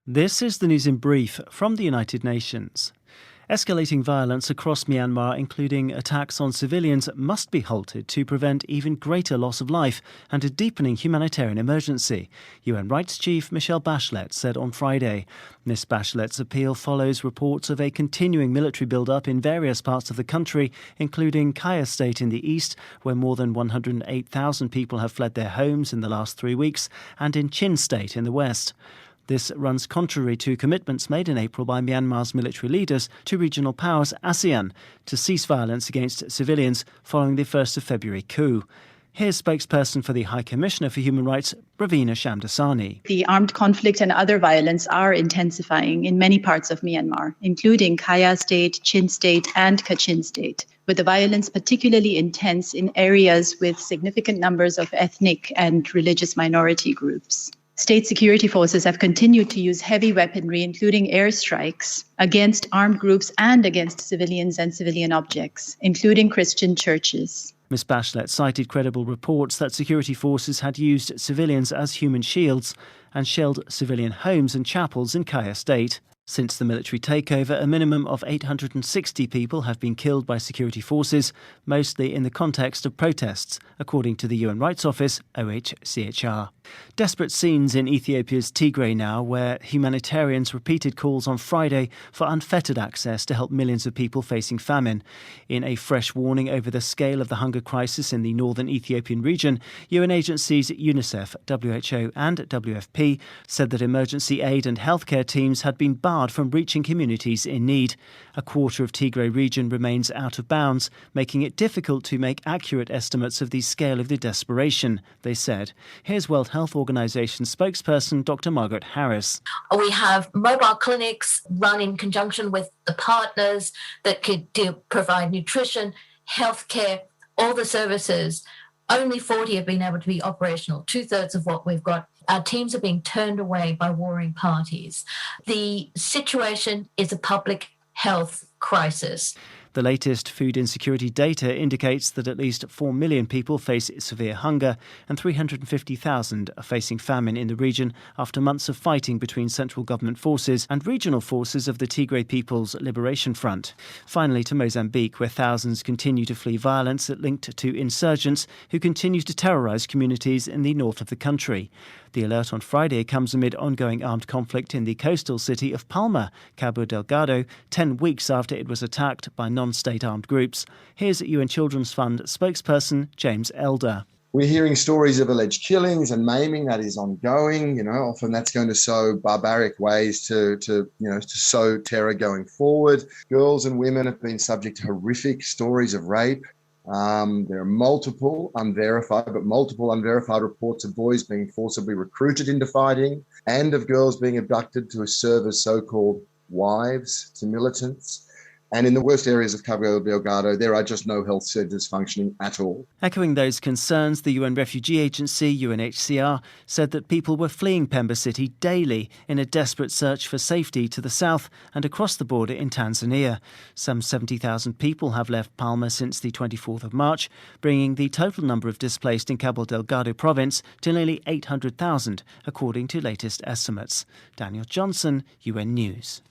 This is the news in brief from the United Nations. Escalating violence across Myanmar, including attacks on civilians, must be halted to prevent even greater loss of life and a deepening humanitarian emergency, UN Rights Chief Michelle Bachelet said on Friday. Ms Bachelet's appeal follows reports of a continuing military build-up in various parts of the country, including Kaya State in the east, where more than 108,000 people have fled their homes in the last 3 weeks, and in Chin State in the west. This runs contrary to commitments made in April by Myanmar's military leaders to regional powers ASEAN to cease violence against civilians following the 1st of February coup. Here's spokesperson for the High Commissioner for Human Rights, Ravina Shamdasani. The armed conflict and other violence are intensifying in many parts of Myanmar, including Kaya State, Chin State and Kachin State, with the violence particularly intense in areas with significant numbers of ethnic and religious minority groups. State security forces have continued to use heavy weaponry, including airstrikes, against armed groups and against civilians and civilian objects, including Christian churches. Ms Bachelet cited credible reports that security forces had used civilians as human shields and shelled civilian homes and chapels in Kaya State. Since the military takeover, a minimum of 860 people have been killed by security forces, mostly in the context of protests, according to the UN Rights Office, OHCHR. Desperate scenes in Ethiopia's Tigray now, where humanitarians repeated calls on Friday for unfettered access to help millions of people facing famine. In a fresh warning over the scale of the hunger crisis in the northern Ethiopian region, UN agencies UNICEF, WHO and WFP said that emergency aid and healthcare teams had been barred from reaching communities in need. A quarter of Tigray region remains out of bounds, making it difficult to make accurate estimates of the scale of the desperation, they said. Here's World Health Organization spokesperson Dr. Margaret Harris. We have mobile clinics run in conjunction with the partners that could provide nutrition, healthcare, all the services. Only 40 have been able to be operational, 2/3 of what we've got. Our teams are being turned away by warring parties. The situation is a public health crisis. The latest food insecurity data indicates that at least 4 million people face severe hunger and 350,000 are facing famine in the region after months of fighting between central government forces and regional forces of the Tigray People's Liberation Front. Finally, to Mozambique, where thousands continue to flee violence linked to insurgents who continue to terrorise communities in the north of the country. The alert on Friday comes amid ongoing armed conflict in the coastal city of Palma, Cabo Delgado, 10 weeks after it was attacked by non-state armed groups. Here's UN Children's Fund spokesperson James Elder. We're hearing stories of alleged killings and maiming that is ongoing. Often that's going to sow barbaric ways to sow terror going forward. Girls and women have been subject to horrific stories of rape. There are multiple unverified reports of boys being forcibly recruited into fighting and of girls being abducted to serve as so-called wives to militants. And in the worst areas of Cabo Delgado, there are just no health centres functioning at all. Echoing those concerns, the UN Refugee Agency, UNHCR, said that people were fleeing Pemba City daily in a desperate search for safety to the south and across the border in Tanzania. Some 70,000 people have left Palma since the 24th of March, bringing the total number of displaced in Cabo Delgado province to nearly 800,000, according to latest estimates. Daniel Johnson, UN News.